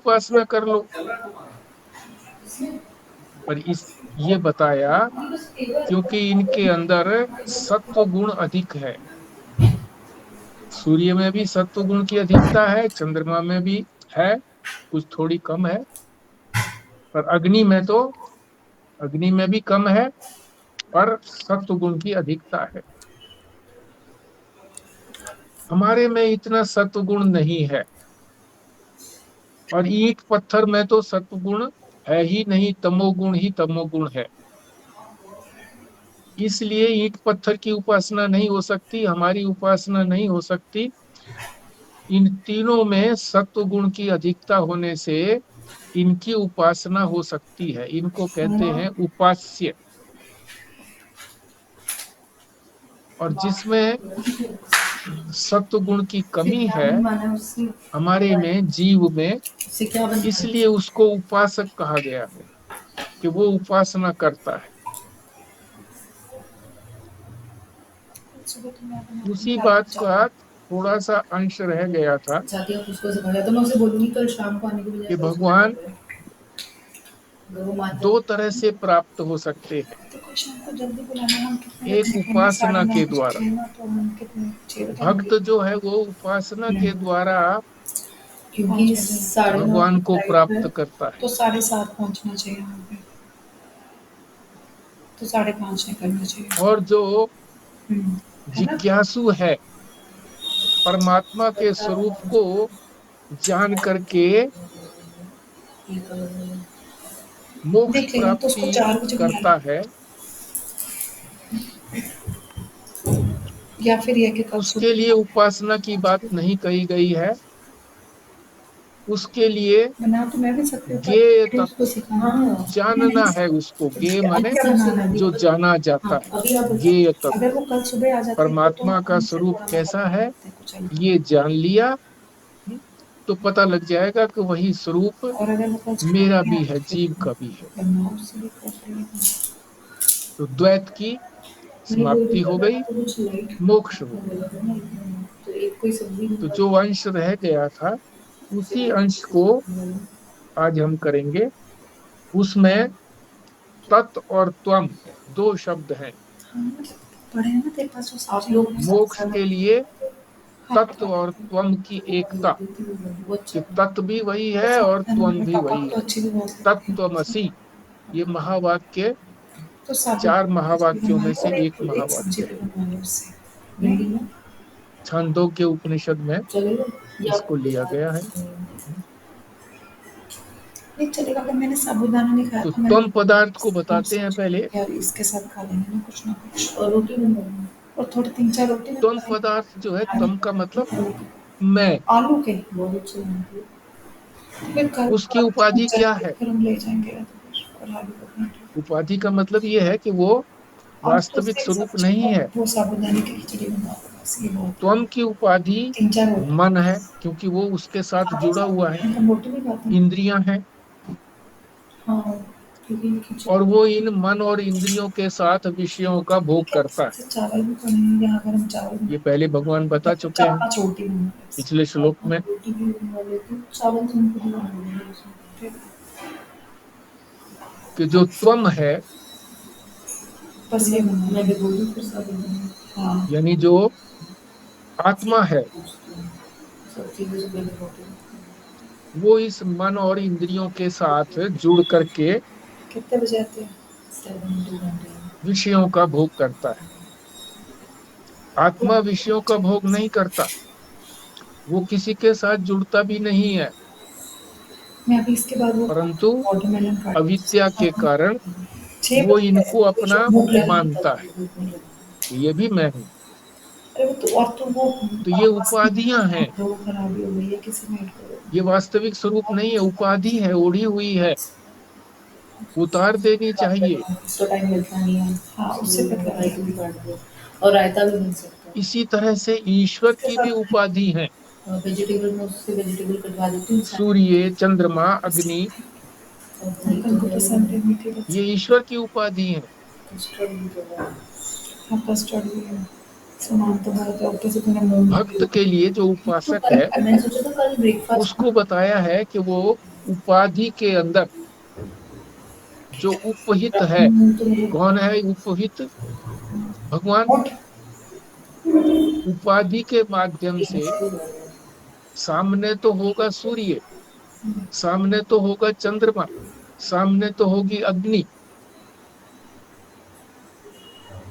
उपासना कर लो। पर ये बताया क्योंकि इनके अंदर सत्व गुण अधिक है। सूर्य में भी सत्व गुण की अधिकता है, चंद्रमा में भी है, कुछ थोड़ी कम है, पर अग्नि में भी कम है, पर सत्व गुण की अधिकता है। हमारे में इतना सत्व गुण नहीं है, और ईंट पत्थर में तो सत्व गुण है ही नहीं, तमोगुण ही तमोगुण है। इसलिए ईंट पत्थर की उपासना नहीं हो सकती, हमारी उपासना नहीं हो सकती। इन तीनों में सत्व गुण की अधिकता होने से इनकी उपासना हो सकती है। इनको कहते हैं उपास्य। और जिसमें सत्व गुण की कमी है हमारे में, जीव में, इसलिए उसको उपासक कहा गया है कि वो उपासना करता है। उसी बात का थोड़ा सा अंश रह गया था जाती है उसको सिखाया, तो मैं उसे बोलूंगी कल शाम को आने के बजाय कि कल सुबह भगवान आएगा। गौ माता दो तरह से प्राप्त हो सकते हैं। तो कल शाम को जल्दी बुलाना, हम कितने बजे एक निकलेंगे? उपासना 9:30 के बजे द्वारा। ट्रेन है, तो हम कितने 6 बजे भक्त निकलेंगे? जो है वो उपासना के नहीं, द्वारा क्योंकि 9:30 भगवान की को फ्लाइट है, प्राप्त करता है। तो 7:30 पहुंचना चाहिए वहाँ पे, तो 5:30 निकलना चाहिए। और जो है ना? जिज्ञासु है, परमात्मा के स्वरूप को जान करके मोक्ष देख लेंगे, तो उसको प्राप्ति 4 बजे बुला करता है, लो, या फिर ये कि कल उसके लिए सुबह उपासना की बात नहीं कही गई है। उसके लिए बना तो मैं भी सकती हूँ, ज्ञेय पर उसको तत्व सिखाना जानना है। उसको ज्ञेय अब माने क्या बनाना है? जो जाना जाता हाँ, है, अभी आप ज्ञेय बताओ, अगर तत्व। वो कल सुबह आ जाती है तो परमात्मा का हमसे स्वरूप थोड़ा मतलब कैसा बना है लेते हैं कुछ हल्का। ये जान लिया, तो पता लग जाएगा कि वही स्वरूप और अगर वो कल सुबह मेरा नहीं भी आती है, फिर जीव का भी है। बनना उससे भी कर। तो द्वैत की मैंने वही समाप्ति बोला, हो मैंने गई, तो कुछ लाइट मोक्ष हो मैं गया। बोला था ना, तो एक कोई सब्जी तो मंगा जो अंश रह गया था उसी अंश को आज हम करेंगे। उसमें तत् और त्वम दो शब्द हैं। हाँ, पढ़े हैं ना तेरे पास वो आप लोग मोक्ष के लिए हाँ, तत्व और त्वम की एकता, वो कि अच्छा तत्व भी वही तो है और साबुदाना त्वम मेरे भी पापा वही को तो है। अच्छी भी बहुत लगती है, तत्वमसि, ये महावाक्य तो 4 साबुदाना की खिचड़ी महावाक्यों बनवा में लो, से और एक एक सब्जी महावाक्य भी है। बनवा लो उससे, भिंडी ना छांदोग्य उपनिषद में चलेगा, या इसको लिया गया है। नहीं चलेगा। अगर मैंने साबुदाना नहीं खाया तो तो मैं त्वम पदार्थ को हम बताते हैं सोच पहले। यार इसके साथ खा लेंगे ना कुछ और रोटी बनवाऊंगी, और थोड़ी 3-4 रोटी त्वम बनवा पदार्थ जो है, लेंगे। तम का मतलब मैं, आलू के बहुत अच्छे बनते हैं। फिर कल उसकी उपाधि क्या है? फिर हम ले जाएंगे या तो फिर आलू का पराठा। उपाधि का मतलब ये है कि वो आलू तो वास्तविक उससे एक स्वरूप सब्जी नहीं और है। वो साबुदाने की खिचड़ी बना दो, बस ये बहुत है। त्वम की उपाधि 3-4 रोटी मन है, क्योंकि वो उसके साथ खाते जुड़ा हुआ है। हैं, हम रोटी भी खाते हैं। इंद्रियां हैं, हाँ, क्योंकि ये खिचड़ी और वो इन मन और इंद्रियों के साथ विषयों का भोग करता है। से चावल भी पड़ेंगे, यहाँ अगर हम चावल ये बना पहले भगवान बता या फिर चुके हैं 4-5 रोटी बनवा लें, पिछले श्लोक में। 4-5 रोटी भी बनवा लेती हूँ, चावल तो उनको भी बनवा लेंगे उसमें, ठीक है। कि जो त्वम है, बस ये बनवा मैं भी बोलूँ फिर साबुदाना, हाँ यानी जो आत्मा है, सब चीज़ें से पहले रोटी। वो इस मन और इंद्रियों के साथ जुड़ करके कितने बजे आते हैं? 7-2 घंटे। विषयों का भोग करता है। आत्मा विषयों का भोग नहीं करता, वो किसी के साथ जुड़ता भी नहीं है, मैं अभी इसके बाद वो परंतु वाटरमेलन काट अविद्या के कारण 6 वो बजे इनको कैसे अपना भूख लगी मानता है कि ये भी मैं हूँ। अरे वो तो, और तो वो तो ये आपस में उपाधियां हैं, वो खराबी हो गई है किसी में को। ये वास्तविक स्वरूप नहीं है, उपाधि है, ओढ़ी हुई है, उतार देनी चाहिए। तो टाइम मिलता नहीं है, हाँ उससे फिर रायता भी काट दो, और रायता भी बन सकता है इसी तरह से ईश्वर उसके की भी साथ। उपाधि है। वेजिटेबल में उससे वेजिटेबल कटवा देती हूँ सूर्य, चंद्रमा, अग्नि, अंकल को पसंद है मीठे ये बच्चे। ईश्वर की उपाधि है। कस्टर्ड भी तो है। हाँ कस्टर्ड भी है, सामान तो बहुत है, ऊपर से तूने मूंग भी भक्त के लिए जो तो उपासक कल है मैंने सोचा था कल ब्रेकफास्ट उसको बताया है कि वो उपाधि के अंदर जो उपहित है, तो मतलब कौन है उपहित? भगवान। व्हाट उपाधि के माध्यम से सामने तो होगा सूर्य, सामने तो होगा चंद्रमा, सामने तो होगी अग्नि,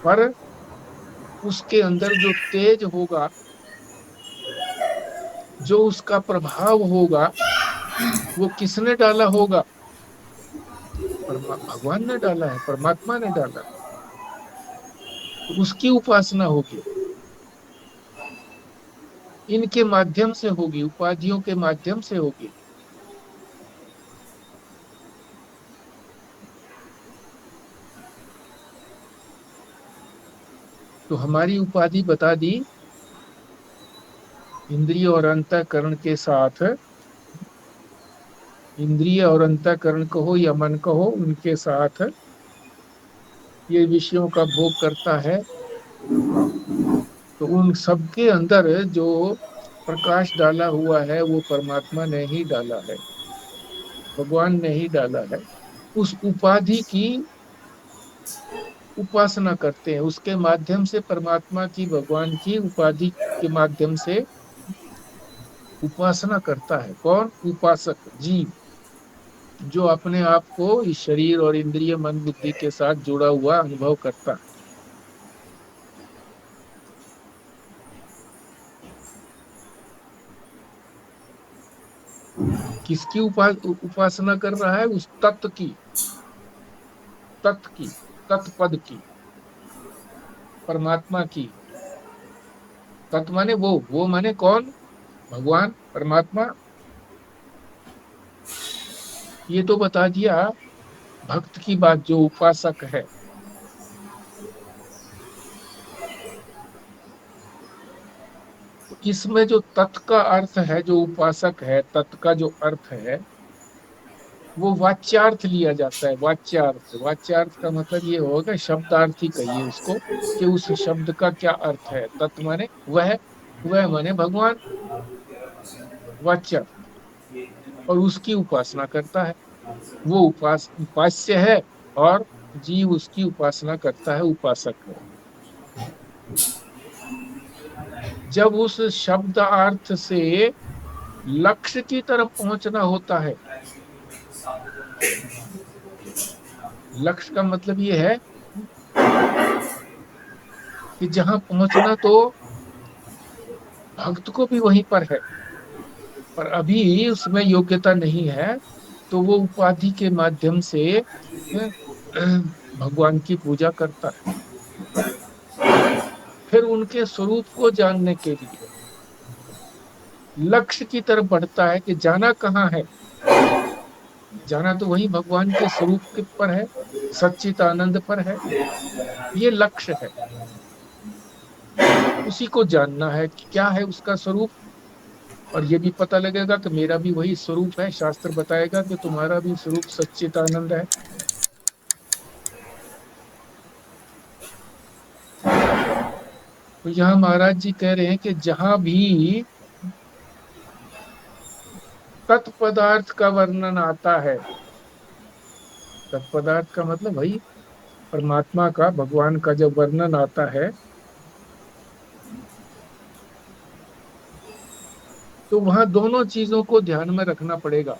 पर उसके अंदर जो तेज होगा, जो उसका प्रभाव होगा, वो किसने डाला होगा? भगवान ने डाला है, परमात्मा ने डाला है। तो उसकी उपासना होगी, इनके माध्यम से होगी, उपाधियों के माध्यम से होगी। तो हमारी उपाधि बता दी, इंद्रिय और अंतःकरण के साथ, इंद्रिय और अंतःकरण कहो या मन कहो, उनके साथ ये विषयों का भोग करता है। तो उन सबके अंदर जो प्रकाश डाला हुआ है वो परमात्मा ने ही डाला है, भगवान ने ही डाला है। उस उपाधि की उपासना करते हैं, उसके माध्यम से परमात्मा की, भगवान की उपाधि के माध्यम से उपासना करता है। कौन? उपासक, जीव, जो अपने आप को इस शरीर और इंद्रिय मन बुद्धि के साथ जुड़ा हुआ अनुभव करता है। किसकी उपासना कर रहा है? उस तत्व की, तत्व की, तत्पद की, परमात्मा की। तत्व माने वो माने कौन? भगवान, परमात्मा। ये तो बता दिया भक्त की बात, जो उपासक है। तो इसमें जो तत्व का अर्थ है, जो उपासक है, तत्व का जो अर्थ है, वो वाच्यार्थ लिया जाता है। वाच्यार्थ, वाच्यार्थ का मतलब ये होगा, शब्दार्थ ही कहिए उसको, कि उस शब्द का क्या अर्थ है। तत्व माने वह माने भगवान, वाच्यार्थ। और उसकी उपासना करता है, वो उपास्य है, और जीव उसकी उपासना करता है, उपासक है। जब उस शब्दार्थ से लक्ष्य की तरफ पहुंचना होता है, लक्ष्य का मतलब ये है कि जहां पहुंचना तो भक्त को भी वहीं पर है, पर अभी उसमें योग्यता नहीं है, तो वो उपाधि के माध्यम से भगवान की पूजा करता है। फिर उनके स्वरूप को जानने के लिए लक्ष्य की तरफ बढ़ता है, कि जाना कहाँ है? जाना तो वही भगवान के स्वरूप के पर है, सच्चित आनंद पर है। ये लक्ष्य है, उसी को जानना है कि क्या है उसका स्वरूप। और ये भी पता लगेगा कि मेरा भी वही स्वरूप है, शास्त्र बताएगा कि तुम्हारा भी स्वरूप सच्चित आनंद है। तो यहाँ महाराज जी कह रहे हैं कि जहां भी तत्पदार्थ का वर्णन आता है, तत्पदार्थ का मतलब भाई परमात्मा का, भगवान का जब वर्णन आता है, तो वहां दोनों चीजों को ध्यान में रखना पड़ेगा।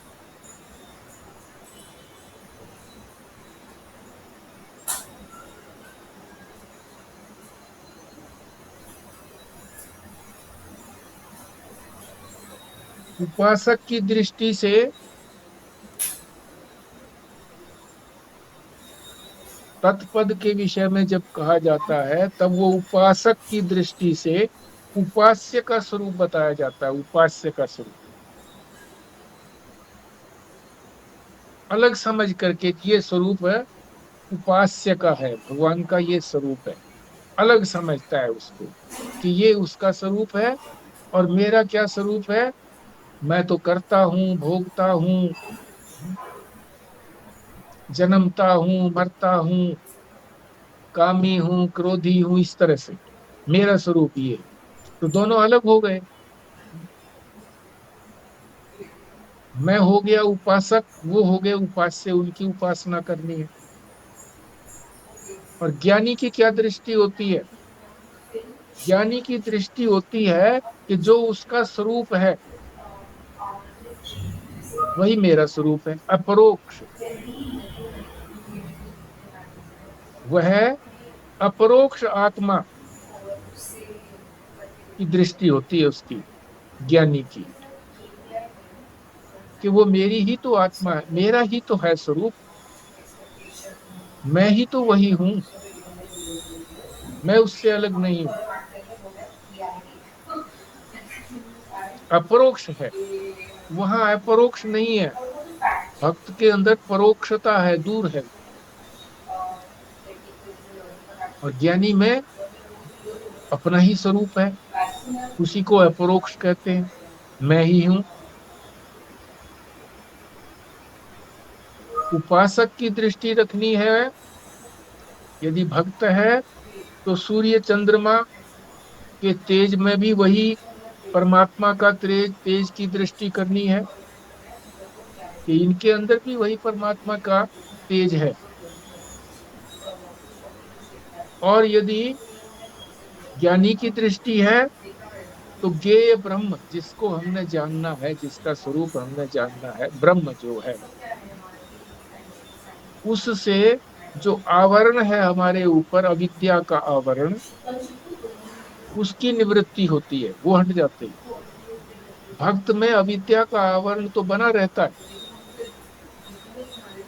उपासक की दृष्टि से तत्पद के विषय में जब कहा जाता है, तब वो उपासक की दृष्टि से उपास्य का स्वरूप बताया जाता है, उपास्य का स्वरूप अलग समझ करके कि ये स्वरूप है उपास्य का, है भगवान का, ये स्वरूप है। अलग समझता है उसको कि ये उसका स्वरूप है, और मेरा क्या स्वरूप है? मैं तो करता हूँ, भोगता हूँ, जन्मता हूँ, मरता हूँ, कामी हूँ, क्रोधी हूँ, इस तरह से मेरा स्वरूप ये है। तो दोनों अलग हो गए। मैं हो गया उपासक, वो हो गए उपास्य, उनकी उपासना करनी है। और ज्ञानी की क्या दृष्टि होती है? ज्ञानी की दृष्टि होती है कि जो उसका स्वरूप है वही मेरा स्वरूप है, अपरोक्ष। वह अपरोक्ष आत्मा की दृष्टि होती है उसकी, ज्ञानी की, कि वो मेरी ही तो आत्मा है, मेरा ही तो है स्वरूप, मैं ही तो वही हूं, मैं उससे अलग नहीं हूं। अपरोक्ष है, वहां अपरोक्ष नहीं है। भक्त के अंदर परोक्षता है, दूर है। और ज्ञानी में अपना ही स्वरूप है, उसी को अपरोक्ष कहते हैं, मैं ही हूं। उपासक की दृष्टि रखनी है, यदि भक्त है तो सूर्य चंद्रमा के तेज में भी वही परमात्मा का तेज तेज की दृष्टि करनी है, कि इनके अंदर भी वही परमात्मा का तेज है। और यदि ज्ञानी की दृष्टि है तो ज्ञेय ब्रह्म, जिसको हमने जानना है, जिसका स्वरूप हमने जानना है, ब्रह्म जो है, उससे जो आवरण है हमारे ऊपर, अविद्या का आवरण, उसकी निवृत्ति होती है, वो हट जाते हैं। भक्त में अविद्या का आवरण तो बना रहता है,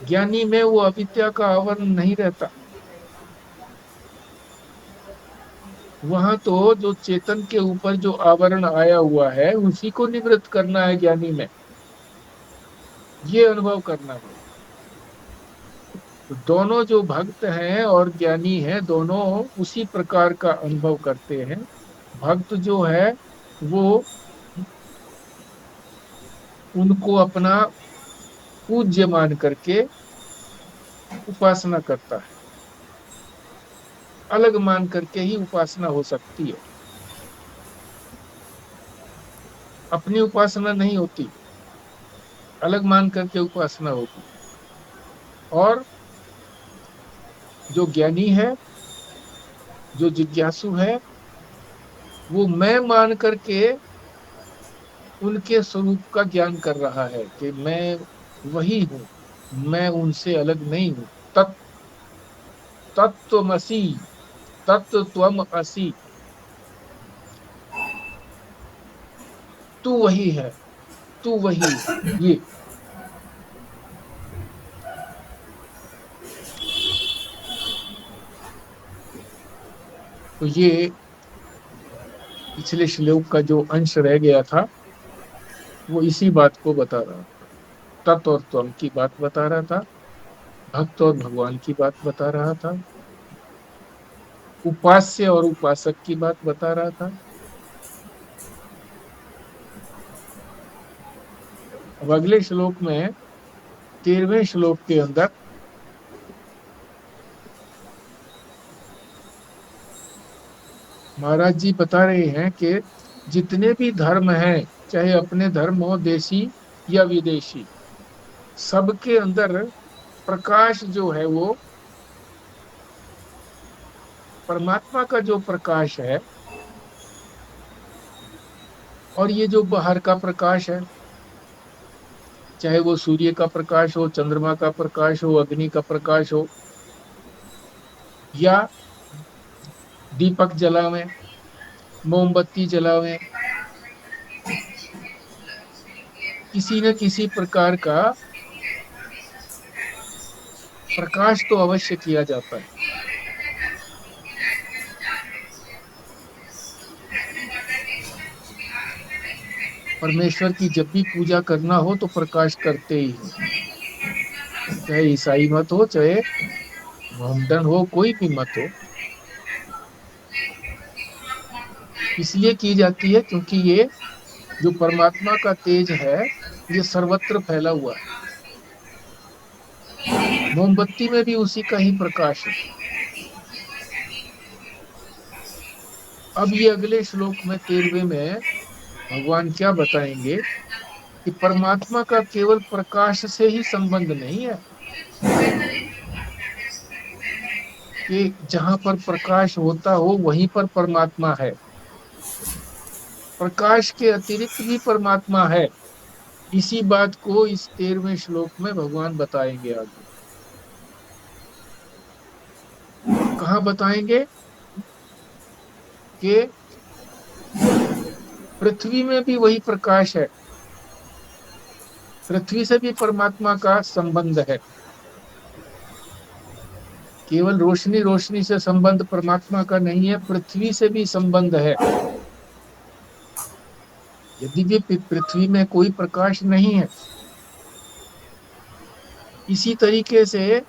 ज्ञानी में वो अविद्या का आवरण नहीं रहता। वहां तो जो चेतन के ऊपर जो आवरण आया हुआ है उसी को निवृत्त करना है ज्ञानी में, ये अनुभव करना है। तो दोनों जो भक्त हैं और ज्ञानी हैं, दोनों उसी प्रकार का अनुभव करते हैं। भक्त जो है वो उनको अपना पूज्य मान करके उपासना करता है, अलग मान करके ही उपासना हो सकती है, अपनी उपासना नहीं होती, अलग मान करके उपासना होती। और जो ज्ञानी है, जो जिज्ञासु है, वो मैं मान करके उनके स्वरूप का ज्ञान कर रहा है कि मैं वही हूं, मैं उनसे अलग नहीं हूं। तत्त्वमसि, तत्त्वम असि, तू वही है, तू वही है, ये। तो ये पिछले श्लोक का जो अंश रह गया था वो इसी बात को बता रहा था, तत् और त्वम की बात बता रहा था, भक्त और भगवान की बात बता रहा था, उपास्य और उपासक की बात बता रहा था। अब अगले श्लोक में, 13वें श्लोक के अंदर महाराज जी बता रहे हैं कि जितने भी धर्म हैं, चाहे अपने धर्म हो देशी या विदेशी, सबके अंदर प्रकाश जो है वो परमात्मा का जो प्रकाश है, और ये जो बाहर का प्रकाश है, चाहे वो सूर्य का प्रकाश हो, चंद्रमा का प्रकाश हो, अग्नि का प्रकाश हो, या दीपक जलावें, मोमबत्ती जलावें, किसी न किसी प्रकार का प्रकाश तो अवश्य किया जाता है। परमेश्वर की जब भी पूजा करना हो तो प्रकाश करते ही हैं, चाहे ईसाई मत हो, चाहे मोहम्मदन हो, कोई भी मत हो। इसलिए की जाती है क्योंकि ये जो परमात्मा का तेज है ये सर्वत्र फैला हुआ है। मोमबत्ती में भी उसी का ही प्रकाश है। अब ये अगले श्लोक में 13वें में भगवान क्या बताएंगे कि परमात्मा का केवल प्रकाश से ही संबंध नहीं है, कि जहां पर प्रकाश होता हो वहीं पर परमात्मा है। प्रकाश के अतिरिक्त भी परमात्मा है। इसी बात को इस 13वें श्लोक में भगवान बताएंगे आगे। कहाँ बताएंगे? कि पृथ्वी में भी वही प्रकाश है, पृथ्वी से भी परमात्मा का संबंध है। केवल रोशनी रोशनी से संबंध परमात्मा का नहीं है, पृथ्वी से भी संबंध है। यदि भी पृथ्वी में कोई प्रकाश नहीं है। इसी तरीके से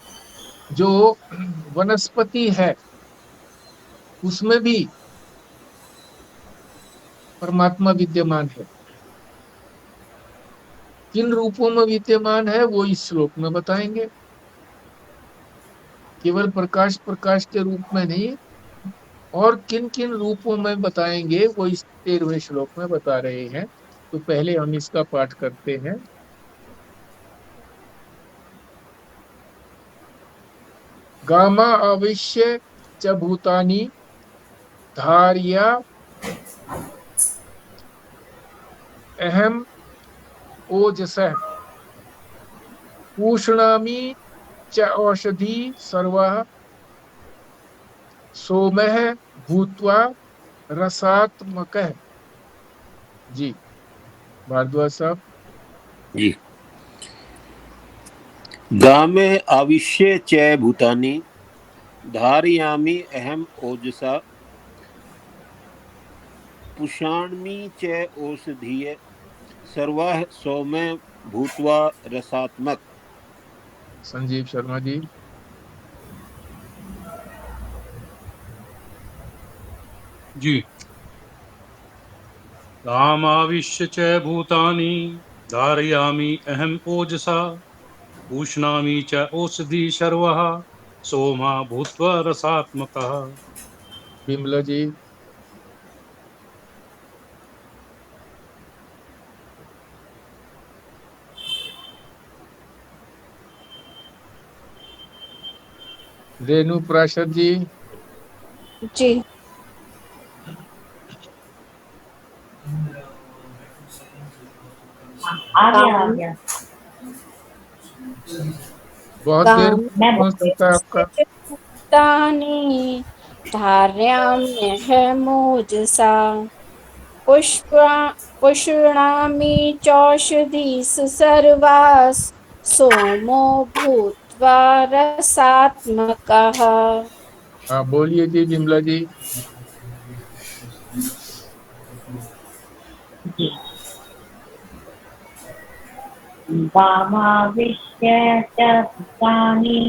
जो वनस्पति है उसमें भी परमात्मा विद्यमान है। किन रूपों में विद्यमान है वो इस श्लोक में बताएंगे। केवल प्रकाश प्रकाश के रूप में नहीं, और किन किन रूपों में बताएंगे वो इस 13वें श्लोक में बता रहे हैं। तो पहले हम इसका पाठ करते हैं। गामा आविश्य च भूतानि धार्या अहम ओजसः पूषणामि च औषधि सर्वः सोमः भूत्वा रसात्मकः। जी, भारद्वाज साहब। जी। गामे आविश्य च भूतानि धारयामि अहम ओजसा पुषामि च औषधीय सर्वाः सौम्य भूत्वा रसात्मक। संजीव शर्मा जी। जी। गामाविश्य च भूतानि धारयामि अहम ओजसा पूषणामि च औषधि सर्वः सोमा भूत्वा रसात्मकः। बिमला जी। रेणु प्राशद जी। जी। आ गया बहुत देर में पहुंच सकता है आपका। भूतानि धारयाम्यहमोजसा पुष्णामि चौषधीः सर्वाः सोमो भूत्वा रसात्मकः। हाँ, बोलिए जी बिमला जी। गामाविश्य च भूतानि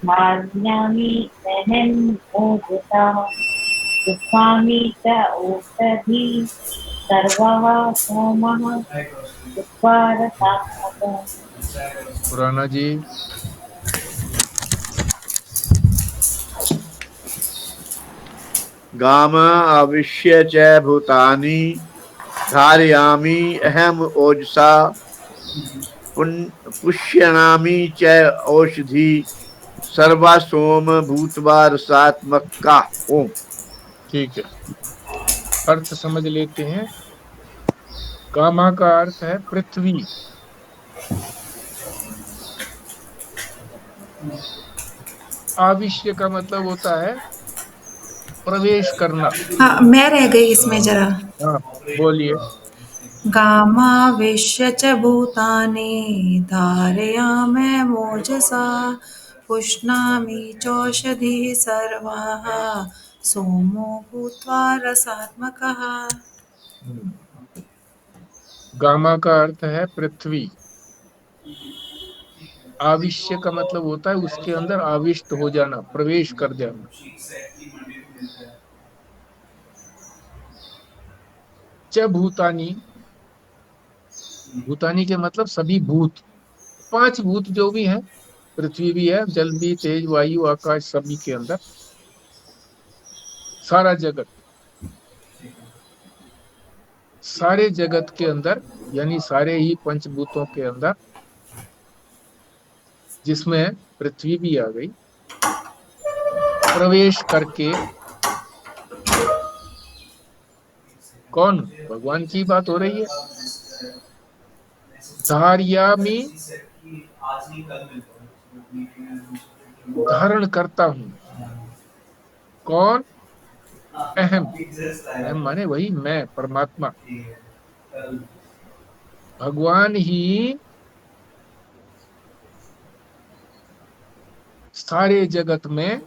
धारयामि अहम् ओजसा पुष्णामि च औषधि सर्वः सोमः भूत्वा रसात्मकः। पुराना जी। गाम आविश्य च भूतानि धारयामि अहम ओजसा पुष्यणामि च औषधि सर्वा सोम भूत्वा रसात्मका। ओम। ठीक है, अर्थ समझ लेते हैं। गामा का अर्थ है पृथ्वी। आविश्य का मतलब होता है प्रवेश करना। हाँ, मैं रह गई इसमें जरा। हाँ, बोलिए। गामाविश्य च भूतानि धारयाम्यहमोजसा पुष्णामि चौषधीः सर्वाः सोमो भूत्वा रसात्मकः। गामा का अर्थ है पृथ्वी। आविश्य का मतलब होता है उसके अंदर आविष्ट हो जाना, प्रवेश कर जाना। च भूतानी, भूतानी के मतलब सभी भूत, 5 भूत जो भी हैं, पृथ्वी भी है, जल भी, तेज, वायु, आकाश, सभी के अंदर सारा जगत। सारे जगत के अंदर, यानी सारे ही पंचभूतों के अंदर, जिसमें पृथ्वी भी आ गई, प्रवेश करके, कौन, भगवान की बात हो रही है, धारयामी, धारण करता हूं, कौन, अहम, अहम माने वही मैं, परमात्मा, भगवान ही सारे जगत में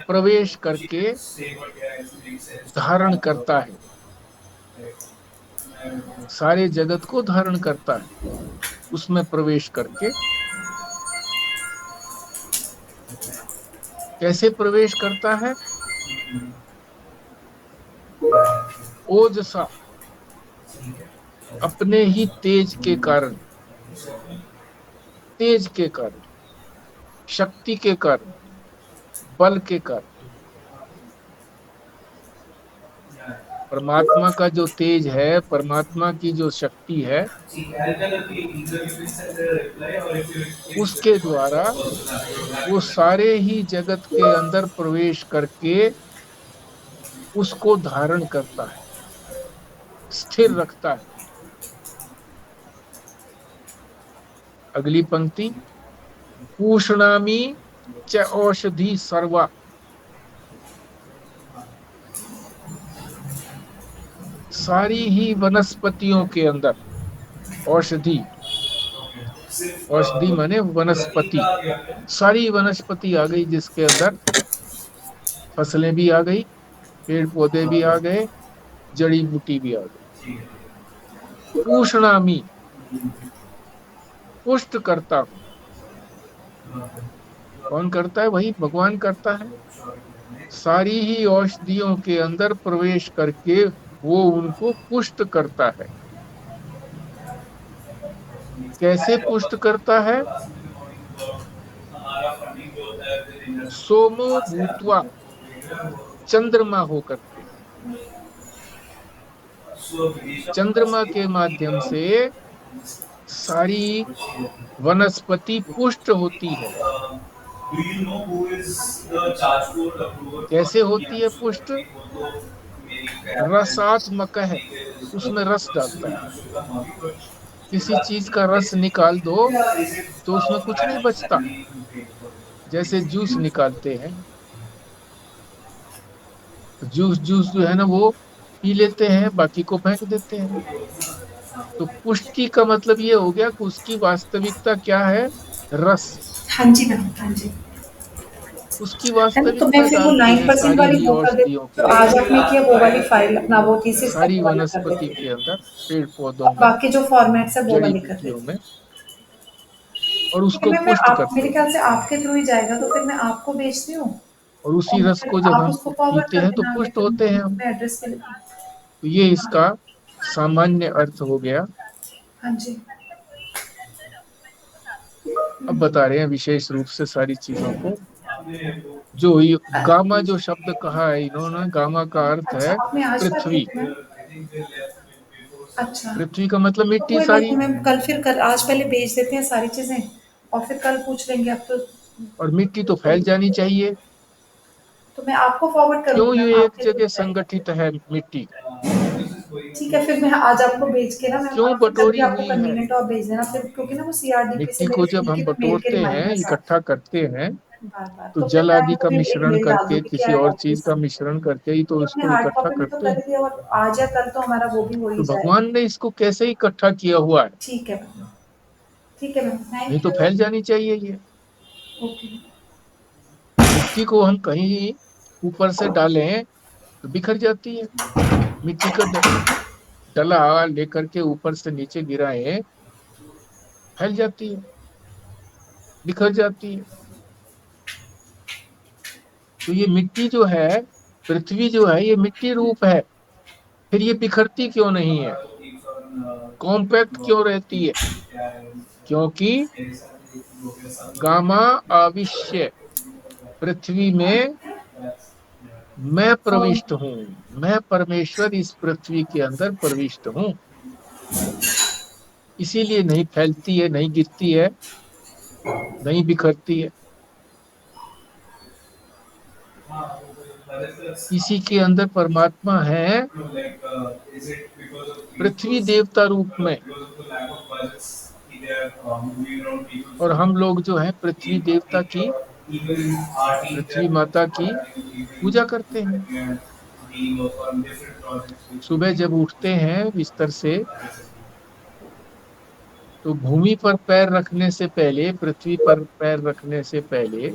प्रवेश करके धारण करता है, सारे जगत को धारण करता है, उसमें प्रवेश करके। कैसे प्रवेश करता है, ओजसा, अपने ही तेज के कारण, तेज के कारण, शक्ति के कारण, बल के कारण। परमात्मा का जो तेज है, परमात्मा की जो शक्ति है, उसके द्वारा वो सारे ही जगत के अंदर प्रवेश करके उसको धारण करता है, स्थिर रखता है। अगली पंक्ति, पूषणामी च औषधि सर्वा, सारी ही वनस्पतियों के अंदर, औषधि, औषधि माने वनस्पति, सारी वनस्पति आ गई, जिसके अंदर फसलें भी आ गई, पेड़ पौधे भी आ गए, जड़ी बूटी भी आ गई। पूषणामी, पुष्ट करता हूं, कौन करता है, वही भगवान करता है। सारी ही औषधियों के अंदर प्रवेश करके वो उनको पुष्ट करता है। कैसे पुष्ट करता है, सोमो भूत्वा, चंद्रमा होकर के, चंद्रमा के माध्यम से सारी वनस्पति पुष्ट होती है। कैसे होती है पुष्ट, रसात्मक है, उसमें रस डालता है। किसी चीज का रस निकाल दो तो उसमें कुछ नहीं बचता, जैसे जूस निकालते हैं, जूस जो है ना वो पी लेते हैं, बाकी को फेंक देते हैं। तो पुष्टि का मतलब ये हो गया कि उसकी वास्तविकता क्या है, रस। हाँ जी मैम, हाँ जी। उसकी तो वास्तविकता मैं फिर वो डालते हैं 9% सारी वाली ही वो कर देती औषधियों हूँ, के जो आज आपने किया वो वाली फाइल अपना वो थीसिस सारी वाली कर वनस्पति देती के हूँ, अंदर, पेड़ पौधों और में, बाकी जो फॉर्मेट्स है वो जड़ी वाली कर बूटियों देती में, हूँ। और ठीक है उसको मैम, मैं पुष्ट आप करते मेरे हैं। ख्याल से आपके थ्रू ही जाएगा, तो फिर मैं आपको भेजती हूँ और उसी और रस फिर को जब आप हम उसको फॉरवर्ड पीते कर हैं तो देना आगे, पुष्ट फिर होते हैं हम। मैं एड्रेस पे लिखूँ। तो ये इसका सामान्य अर्थ हो गया। हाँ जी। अब बता रहे हैं विशेष रूप से सारी चीजों को। जो ये गामा जो शब्द कहा है इन्होंने, गामा का अर्थ अच्छा, है आपने आज बात की पृथ्वी। थी मैम? अच्छा, पृथ्वी का मतलब तो मिट्टी कोई बात सारी, नहीं मैम, कल फिर कल आज पहले भेज देते हैं सारी चीजें और फिर कल पूछ लेंगे। अब और मिट्टी तो फैल जानी चाहिए। तो मैं आपको फॉरवर्ड क्यों करूंगी मैम, ये एक आपके थ्रू जगह जाएगा। संगठित है मिट्टी, ठीक है, फिर मैं आज आपको भेज के ना मैम, क्यों और फिर कल भी बटोरी आपको हुई है। कन्वीनियंट और भेज देना फिर, क्योंकि ना वो सीआरडीपी से मिट्टी मेरे को जब हम उनके भी मेल के बटोरते हैं, रिमाइंडर्स आते इकट्ठा करते हैं, हैं बार-बार, तो तो फिर जल मैं आदि का आपको भी एक मिश्रण मेल डाल करके, दूंगी कि किसी आई और चीज ऑलवेज का मिश्रण करके ही तो तो अपने इसको हार्ड इकट्ठा कॉपी में तो करते कर हैं। ही दिया, और आज या कल तो हमारा वो भी हो तो ही जाएगा। भगवान ने इसको कैसे इकट्ठा किया हुआ है, ठीक है मैम, ठीक है मैम, नहीं थैंक तो यू। फैल जानी चाहिए ये। ओके। मिट्टी को हम कहीं ऊपर से डालें तो बिखर जाती है। मिट्टी का डला लेकर के ऊपर से नीचे गिराए, फैल जाती है, बिखर जाती है। तो ये मिट्टी जो है, पृथ्वी जो है, ये मिट्टी रूप है, फिर ये बिखरती क्यों नहीं है, कॉम्पैक्ट क्यों रहती है, क्योंकि गामा आविश्य, पृथ्वी में मैं प्रविष्ट हूँ, मैं परमेश्वर इस पृथ्वी के अंदर प्रविष्ट हूँ, इसीलिए नहीं फैलती है, नहीं गिरती है, नहीं बिखरती है। इसी के अंदर परमात्मा है पृथ्वी देवता रूप में, और हम लोग जो है पृथ्वी देवता की, पृथ्वी माता की पूजा करते हैं। सुबह जब उठते हैं बिस्तर से तो भूमि पर पैर रखने से पहले, पृथ्वी पर पैर रखने से पहले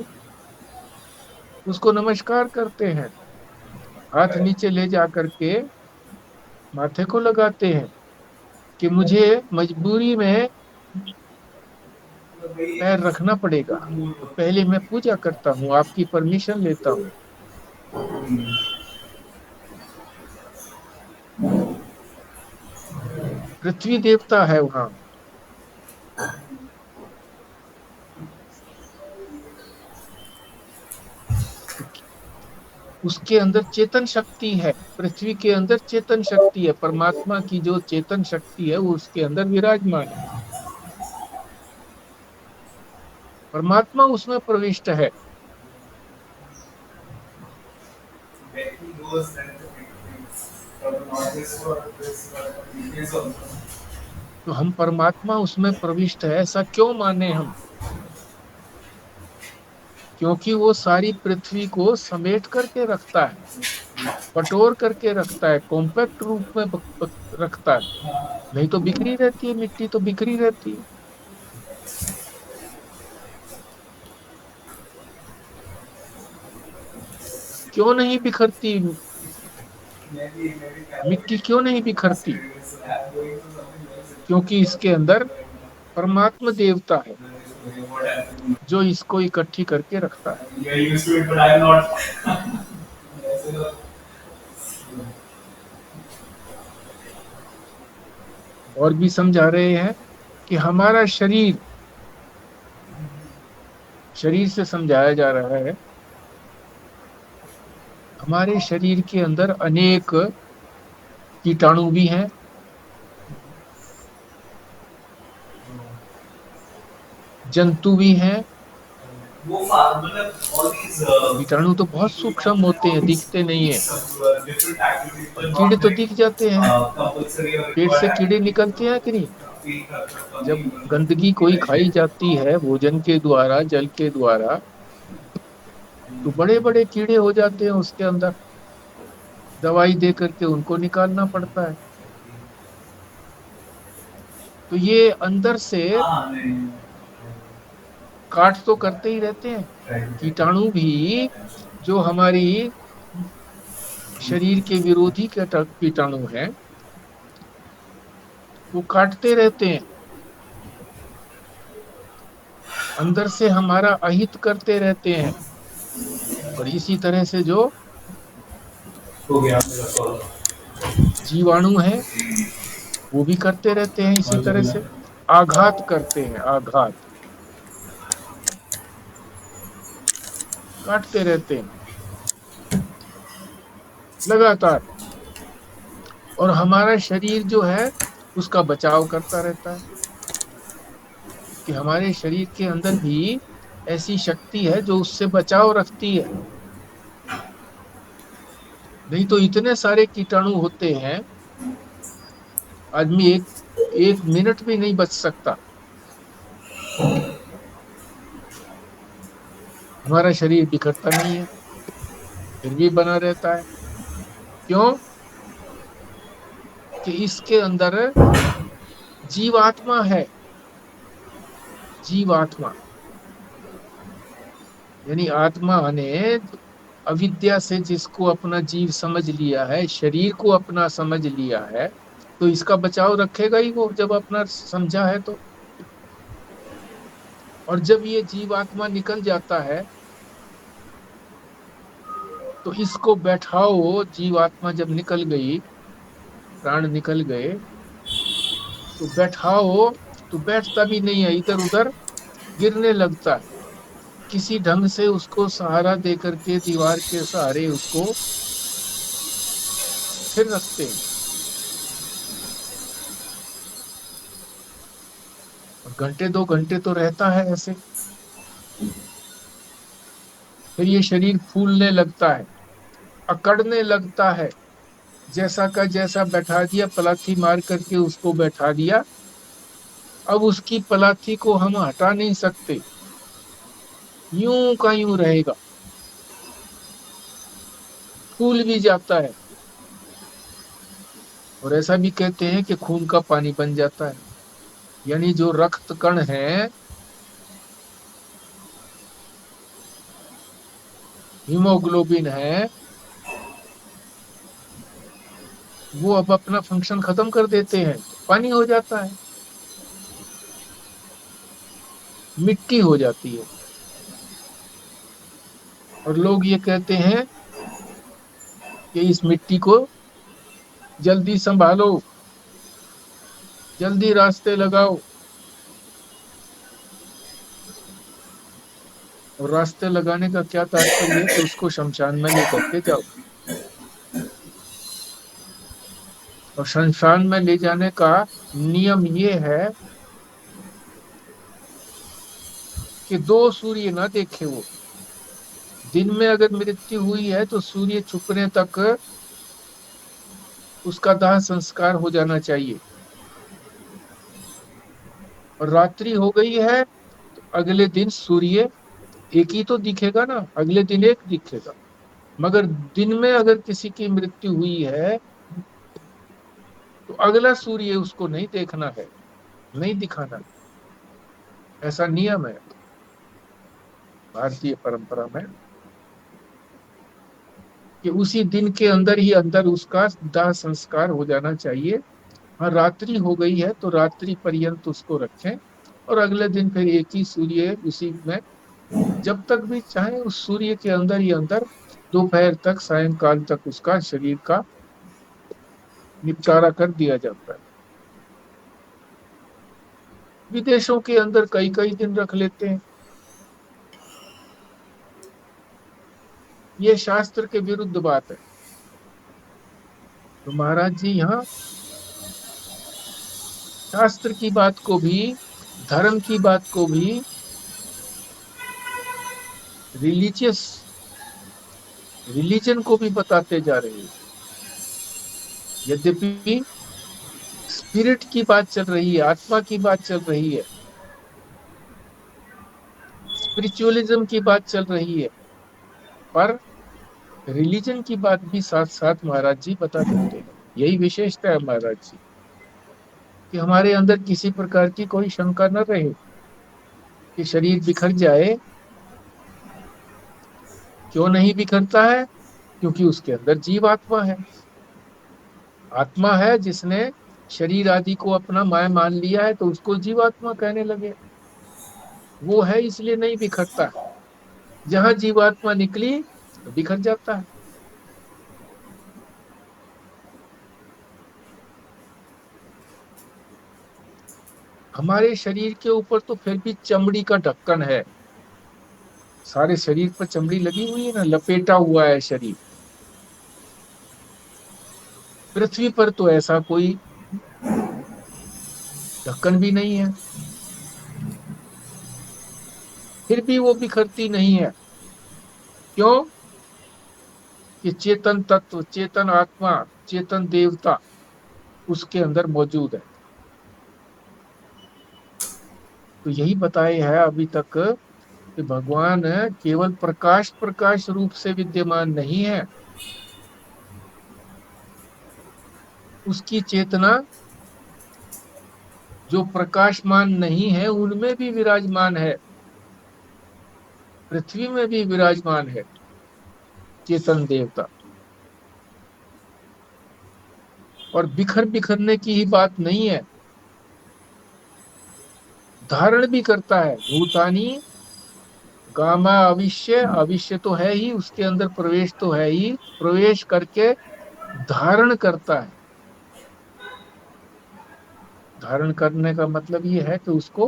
उसको नमस्कार करते हैं, हाथ नीचे ले जा करके माथे को लगाते हैं कि मुझे मजबूरी में पैर रखना पड़ेगा, तो पहले मैं पूजा करता हूँ, आपकी परमिशन लेता हूँ। पृथ्वी देवता है वहां, उसके अंदर चेतन शक्ति है, पृथ्वी के अंदर चेतन शक्ति है, परमात्मा की जो चेतन शक्ति है वो उसके अंदर विराजमान है, परमात्मा उसमें प्रविष्ट है। तो हम परमात्मा उसमें प्रविष्ट है ऐसा क्यों माने हम? क्योंकि वो सारी पृथ्वी को समेट करके रखता है, पटोर करके रखता है, कॉम्पैक्ट रूप में रखता है, नहीं तो बिखरी रहती है, मिट्टी तो बिखरी रहती है। क्यों नहीं बिखरती मिट्टी, क्यों नहीं बिखरती? क्योंकि इसके अंदर परमात्मा देवता है जो इसको इकट्ठी करके रखता है। और भी समझा रहे हैं कि हमारा शरीर, शरीर से समझाया जा रहा है, हमारे शरीर के अंदर अनेक कीटाणु भी हैं, जंतु भी हैं। कीटाणु तो बहुत सूक्ष्म होते हैं, दिखते नहीं है, कीड़े तो दिख जाते हैं, पेट से कीड़े निकलते हैं कि नहीं? जब गंदगी कोई खाई जाती है भोजन के द्वारा, जल के द्वारा, तो बड़े बड़े कीड़े हो जाते हैं उसके अंदर, दवाई दे करके उनको निकालना पड़ता है। तो ये अंदर से काट तो करते ही रहते हैं। कीटाणु भी जो हमारी शरीर के विरोधी कीटाणु हैं वो काटते रहते हैं, अंदर से हमारा अहित करते रहते हैं। और इसी तरह से जो जीवाणु है वो भी करते रहते हैं, इसी तरह से आघात करते हैं, आघात काटते रहते हैं लगातार। और हमारा शरीर जो है उसका बचाव करता रहता है कि हमारे शरीर के अंदर भी ऐसी शक्ति है जो उससे बचाव रखती है। नहीं तो इतने सारे कीटाणु होते हैं, आदमी एक मिनट भी नहीं बच सकता। हमारा शरीर बिखरता नहीं है, फिर भी बना रहता है। क्यों? कि इसके अंदर जीवात्मा है, जीवात्मा यानी आत्मा ने अविद्या से जिसको अपना जीव समझ लिया है, शरीर को अपना समझ लिया है, तो इसका बचाव रखेगा ही वो, जब अपना समझा है तो। और जब ये जीवात्मा निकल जाता है तो इसको बैठाओ, जीवात्मा जब निकल गई, प्राण निकल गए, तो बैठाओ तो बैठता भी नहीं है, इधर उधर गिरने लगता है। किसी ढंग से उसको सहारा दे करके दीवार के सहारे उसको स्थिर रखते हैं। और घंटे 2 घंटे तो रहता है ऐसे, फिर ये शरीर फूलने लगता है, अकड़ने लगता है। जैसा का जैसा बैठा दिया, पलाथी मार करके उसको बैठा दिया, अब उसकी पलाथी को हम हटा नहीं सकते, यूं का यूं रहेगा, फूल भी जाता है। और ऐसा भी कहते हैं कि खून का पानी बन जाता है, यानी जो रक्त कण है, हीमोग्लोबिन है, वो अब अपना फंक्शन खत्म कर देते हैं, तो पानी हो जाता है, मिट्टी हो जाती है। और लोग ये कहते हैं कि इस मिट्टी को जल्दी संभालो, जल्दी रास्ते लगाओ। और रास्ते लगाने का क्या तात्पर्य है कि उसको शमशान में लेकर के जाओ। और शमशान में ले जाने का नियम ये है कि 2 सूर्य ना देखे वो। दिन में अगर मृत्यु हुई है तो सूर्य छुपने तक उसका दाह संस्कार हो जाना चाहिए। और रात्रि हो गई है तो अगले दिन सूर्य एक ही तो दिखेगा ना, अगले दिन एक दिखेगा। मगर दिन में अगर किसी की मृत्यु हुई है तो अगला सूर्य उसको नहीं देखना है, नहीं दिखाना है। ऐसा नियम है भारतीय परंपरा में कि उसी दिन के अंदर ही अंदर उसका दाह संस्कार हो जाना चाहिए। हाँ, रात्रि हो गई है तो रात्रि पर्यंत उसको रखें और अगले दिन फिर एक ही सूर्य उसी में, जब तक भी चाहे उस सूर्य के अंदर ही अंदर दोपहर तक, सायंकाल तक उसका शरीर का निपटारा कर दिया जाता है। विदेशों के अंदर कई कई दिन रख लेते हैं। ये शास्त्र के विरुद्ध बात है। तो महाराज जी यहाँ शास्त्र की बात को भी, धर्म की बात को भी, रिलीजियस रिलीजन को भी बताते जा रहे हैं। यद्यपि स्पिरिट की बात चल रही है, आत्मा की बात चल रही है, स्पिरिचुअलिज्म की बात चल रही है, पर रिलीजन की बात भी साथ साथ महाराज जी बता देते हैं। यही विशेषता है महाराज जी कि हमारे अंदर किसी प्रकार की कोई शंका न रहे कि शरीर बिखर जाए। क्यों नहीं बिखरता है? क्योंकि उसके अंदर जीव आत्मा है। आत्मा है, जिसने शरीर आदि को अपना माया मान लिया है तो उसको जीवात्मा कहने लगे। वो है इसलिए नहीं बिखरता। जहां जीवात्मा निकली तो बिखर जाता है। हमारे शरीर के ऊपर तो फिर भी चमड़ी का ढक्कन है। सारे शरीर पर चमड़ी लगी हुई है ना, लपेटा हुआ है शरीर। पृथ्वी पर तो ऐसा कोई ढक्कन भी नहीं है, फिर भी वो बिखरती नहीं है। क्यों? कि चेतन तत्व, चेतन आत्मा, चेतन देवता उसके अंदर मौजूद है। तो यही बताया है अभी तक कि भगवान केवल प्रकाश प्रकाश रूप से विद्यमान नहीं है, उसकी चेतना जो प्रकाशमान नहीं है उनमें भी विराजमान है, पृथ्वी में भी विराजमान है चेतन देवता। और बिखर बिखरने की ही बात नहीं है, धारण भी करता है। भूतानी गामा अविश्य, अविश्य तो है ही, उसके अंदर प्रवेश तो है ही, प्रवेश करके धारण करता है। धारण करने का मतलब ये है कि उसको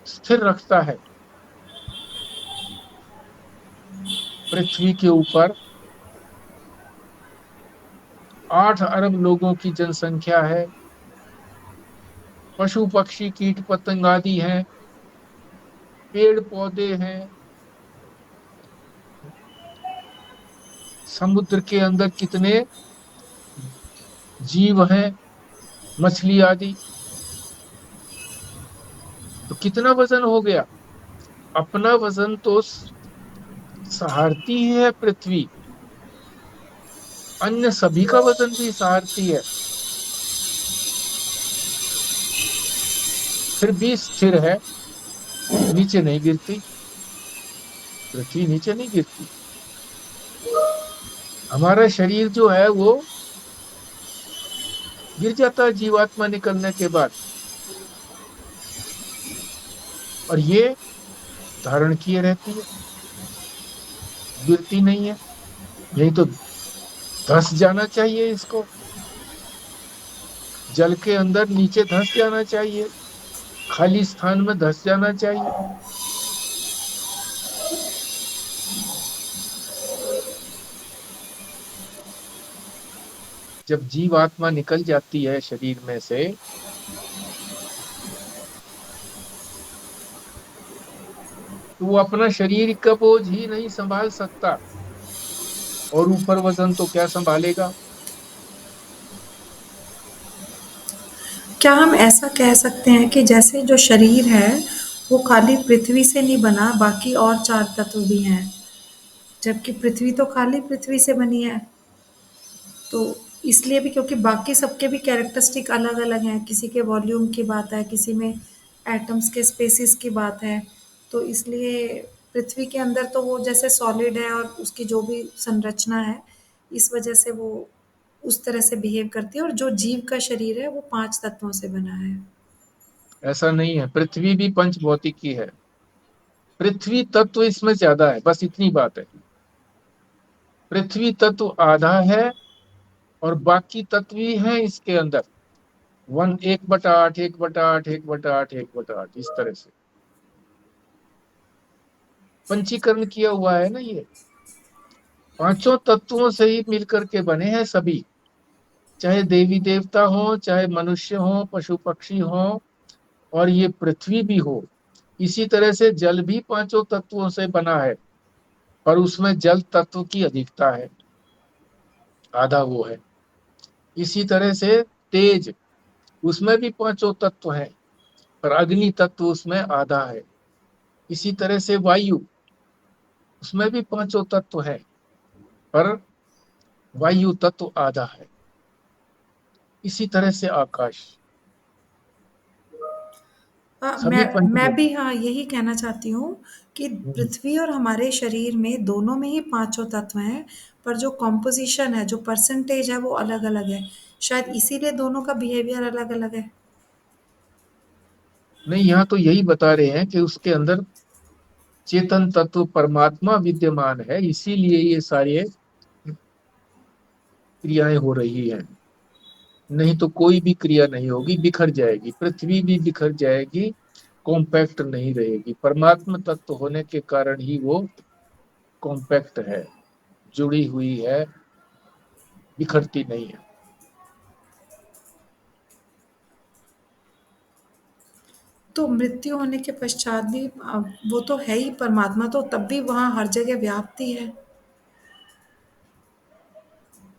स्थिर रखता है। पृथ्वी के ऊपर 8 अरब लोगों की जनसंख्या है, पशु पक्षी कीट पतंग आदि हैं, पेड़ पौधे हैं, समुद्र के अंदर कितने जीव हैं, मछली आदि। तो कितना वजन हो गया? अपना वजन तो सहारती है पृथ्वी, अन्य सभी का वजन भी सहारती है, फिर भी स्थिर है, नीचे नहीं गिरती। पृथ्वी नीचे नहीं गिरती। हमारा शरीर जो है वो गिर जाता है जीवात्मा निकलने के बाद, और ये धारण किए रहती है, गिरती नहीं है। यही तो धंस जाना चाहिए, इसको जल के अंदर नीचे धंस जाना चाहिए, खाली स्थान में धंस जाना चाहिए। जब जीवात्मा निकल जाती है शरीर में से, तो वो अपना शरीर का बोझ ही नहीं संभाल सकता, और ऊपर वजन तो क्या संभालेगा। क्या हम ऐसा कह सकते हैं कि जैसे जो शरीर है वो खाली पृथ्वी से नहीं बना, बाकी और 4 तत्व भी हैं, जबकि पृथ्वी तो खाली पृथ्वी से बनी है। तो इसलिए भी क्योंकि बाकी सबके भी कैरेक्टरिस्टिक अलग अलग हैं, किसी के वॉल्यूम की बात है, किसी में एटम्स के स्पेसिस की बात है, तो इसलिए पृथ्वी के अंदर तो वो जैसे सॉलिड है और उसकी जो भी संरचना है, इस वजह से वो उस तरह से बिहेव करती है, और जो जीव का शरीर है वो 5 तत्वों से बना है। ऐसा नहीं है, पृथ्वी भी पंचभौतिकी है। पृथ्वी तत्व इसमें ज्यादा है, बस इतनी बात है। पृथ्वी तत्व आधा है, और बाकी तत्व ही है इसके अंदर। 1/8, 1/8, 1/8, 1/8, इस तरह से पंचीकरण किया हुआ है ना। ये पांचों तत्वों से ही मिलकर के बने हैं सभी, चाहे देवी देवता हो, चाहे मनुष्य हो, पशु पक्षी हो, और ये पृथ्वी भी हो। इसी तरह से जल भी पांचों तत्वों से बना है, पर उसमें जल तत्व की अधिकता है, आधा वो है। इसी तरह से तेज, उसमें भी पांचों तत्व हैं, पर अग्नि तत्व उसमें आधा है। इसी तरह से वायु, उसमें भी पांचों तत्व हैं, पर वायु तत्व आधा है। इसी तरह से आकाश, सभी मैं भी हाँ यही कहना चाहती हूँ कि पृथ्वी और हमारे शरीर में दोनों में ही पांचों तत्व हैं, पर जो कॉम्पोजिशन है, जो परसेंटेज है, वो अलग अलग है। शायद इसीलिए दोनों का बिहेवियर अलग अलग है। नहीं, यहाँ तो यही बता रहे हैं कि उसके अंदर चेतन तत्व परमात्मा विद्यमान है, इसीलिए ये सारे क्रियाएं हो रही हैं। नहीं तो कोई भी क्रिया नहीं होगी, बिखर जाएगी, पृथ्वी भी बिखर जाएगी, कॉम्पैक्ट नहीं रहेगी। परमात्मा तत्व होने के कारण ही वो कॉम्पैक्ट है, जुड़ी हुई है, बिखरती नहीं है। तो मृत्यु होने के पश्चात भी वो तो है ही परमात्मा, तो तब भी वहाँ हर जगह व्याप्त ही है।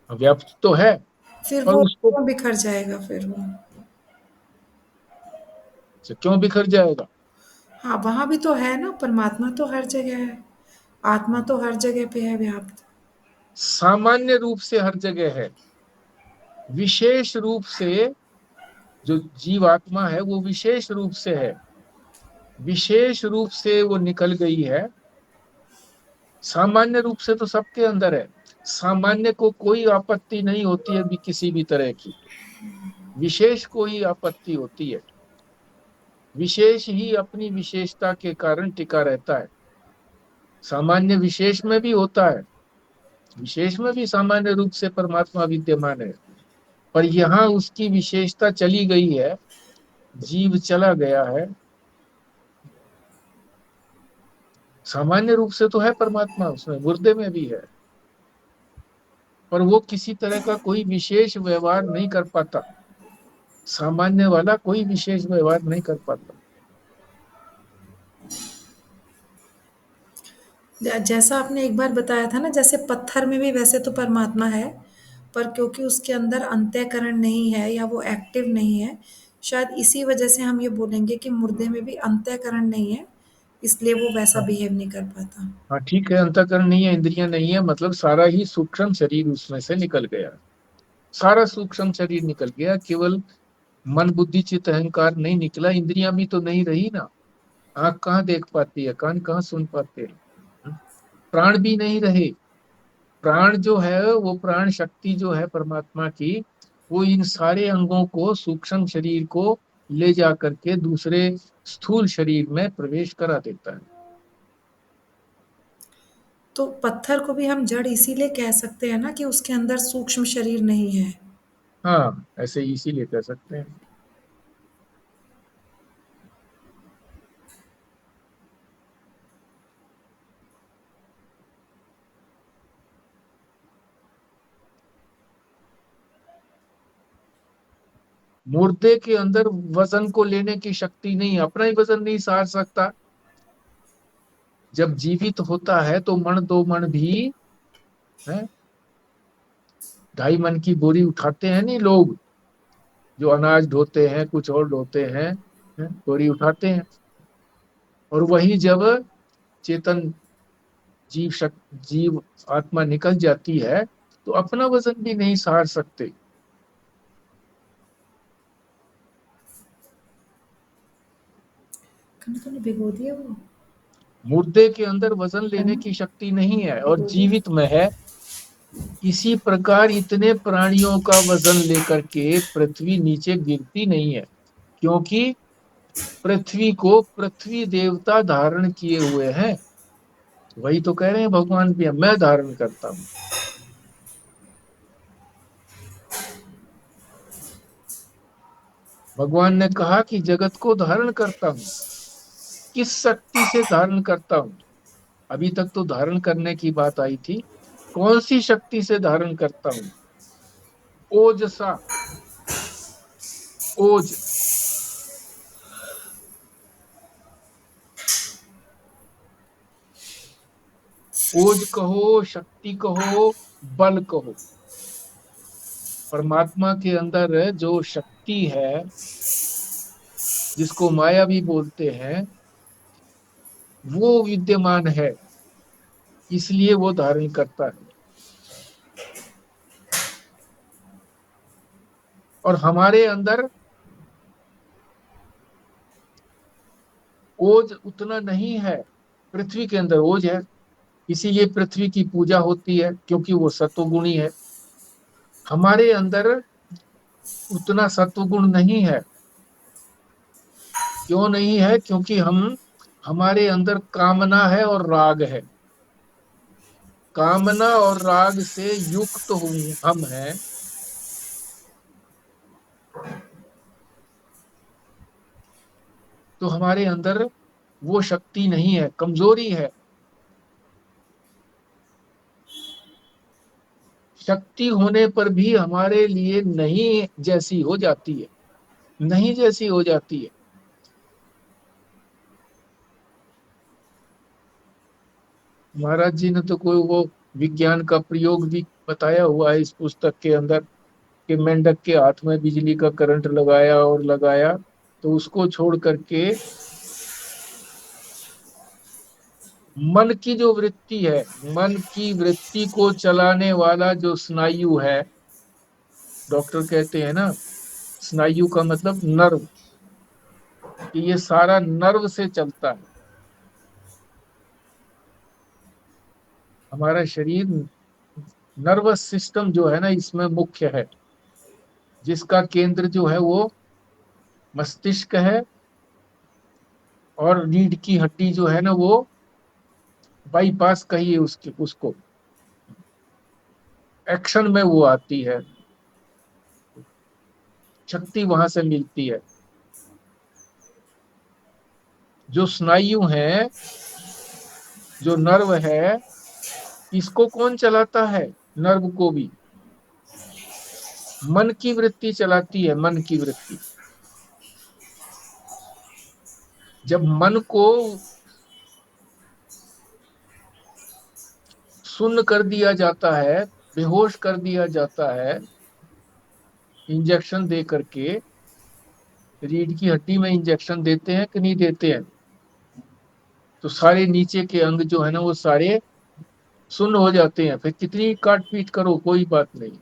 व्याप्त तो है, फिर पर वो उसको क्यों बिखर जाएगा फिर वो? क्यों बिखर जाएगा? हाँ, वहाँ भी तो है ना, परमात्मा तो हर जगह है, आत्मा तो हर जगह पे है व्याप्त। सामान्य रूप से हर जगह है, विशेष रूप से जो जीवात्मा है वो विशेष रूप से है, विशेष रूप से वो निकल गई है। सामान्य रूप से तो सबके अंदर है, सामान्य को कोई आपत्ति नहीं होती है भी किसी भी तरह की, विशेष को ही आपत्ति होती है। विशेष ही अपनी विशेषता के कारण टिका रहता है। सामान्य विशेष में भी होता है, विशेष में भी सामान्य रूप से परमात्मा विद्यमान है, पर यहाँ उसकी विशेषता चली गई है, जीव चला गया है, सामान्य रूप से तो है परमात्मा, उसमें मुर्दे में भी है, पर वो किसी तरह का कोई विशेष व्यवहार नहीं कर पाता, सामान्य वाला कोई विशेष व्यवहार नहीं कर पाता। जैसा आपने एक बार बताया था ना, जैसे पत्थर में भी वैसे तो परमात्मा है, पर क्योंकि उसके अंदर अंतःकरण नहीं है या वो एक्टिव नहीं है, शायद इसी वजह से हम ये बोलेंगे कि मुर्दे में भी अंतःकरण नहीं है, इसलिए वो वैसा हाँ बिहेव नहीं कर पाता। हाँ, ठीक है, अंतःकरण नहीं है, इंद्रियां नहीं है, मतलब सारा ही सूक्ष्म शरीर उसमें से निकल गया, सारा सूक्ष्म शरीर निकल गया, केवल मन बुद्धि चित्त अहंकार नहीं निकला, इंद्रियां भी तो नहीं रही ना। आंख कहाँ देख पाती है, कान कहाँ सुन पाते हैं, प्राण भी नहीं रहे। प्राण जो है वो प्राण शक्ति जो है परमात्मा की, वो इन सारे अंगों को, सूक्ष्म शरीर को ले जा करके दूसरे स्थूल शरीर में प्रवेश करा देता है। तो पत्थर को भी हम जड़ इसीलिए कह सकते हैं ना कि उसके अंदर सूक्ष्म शरीर नहीं है। हाँ, ऐसे इसीलिए कह सकते हैं। मुर्दे के अंदर वजन को लेने की शक्ति नहीं, अपना ही वजन नहीं सहार सकता। जब जीवित होता है तो मन दो मन भी है, 2.5 मन की बोरी उठाते हैं नहीं लोग, जो अनाज ढोते हैं कुछ और ढोते हैं, बोरी उठाते हैं। और वही जब चेतन जीव आत्मा निकल जाती है तो अपना वजन भी नहीं सहार सकते। खाना तूने भिगो दिया वो? मुर्दे के अंदर वजन लेने खाना की शक्ति नहीं है और भिगो दिया? जीवित में है। इसी प्रकार इतने प्राणियों का वजन लेकर के पृथ्वी नीचे गिरती नहीं है, क्योंकि पृथ्वी को पृथ्वी देवता धारण किए हुए हैं। वही तो कह रहे हैं भगवान भी, मैं धारण करता हूं। भगवान ने कहा कि जगत को धारण करता हूं, किस शक्ति से धारण करता हूं? अभी तक तो धारण करने की बात आई थी, कौन सी शक्ति से धारण करता हूं? ओजसा, ओज, ओज कहो, शक्ति कहो, बल कहो, परमात्मा के अंदर जो शक्ति है, जिसको माया भी बोलते हैं, वो विद्यमान है, इसलिए वो धारण करता है। और हमारे अंदर ओज उतना नहीं है, पृथ्वी के अंदर ओज है, इसीलिए पृथ्वी की पूजा होती है, क्योंकि वो सत्वगुणी है। हमारे अंदर उतना सत्वगुण नहीं है। क्यों नहीं है? क्योंकि हमारे अंदर कामना है और राग है। कामना और राग से युक्त हम हैं, तो हमारे अंदर वो शक्ति नहीं है, कमजोरी है। शक्ति होने पर भी हमारे लिए नहीं जैसी हो जाती है, नहीं जैसी हो जाती है। महाराज जी ने तो कोई वो विज्ञान का प्रयोग भी बताया हुआ है इस पुस्तक के अंदर, कि मेंढक के हाथ में बिजली का करंट लगाया और लगाया, तो उसको छोड़ करके मन की जो वृत्ति है, मन की वृत्ति को चलाने वाला जो स्नायु है, डॉक्टर कहते हैं ना, स्नायु का मतलब नर्व, कि ये सारा नर्व से चलता है। हमारा शरीर नर्वस सिस्टम जो है ना, इसमें मुख्य है, जिसका केंद्र जो है वो मस्तिष्क है, और रीढ़ की हड्डी जो है ना वो बाईपास कहिए उसको एक्शन में वो आती है, शक्ति वहां से मिलती है। जो स्नायु हैं जो नर्व है, इसको कौन चलाता है? नर्व को भी मन की वृत्ति चलाती है, मन की वृत्ति। जब मन को सुन्न कर दिया जाता है, बेहोश कर दिया जाता है, इंजेक्शन दे करके, रीढ़ की हड्डी में इंजेक्शन देते हैं कि नहीं देते हैं, तो सारे नीचे के अंग जो है ना वो सारे सुन्न हो जाते हैं। फिर कितनी काट पीट करो कोई बात नहीं।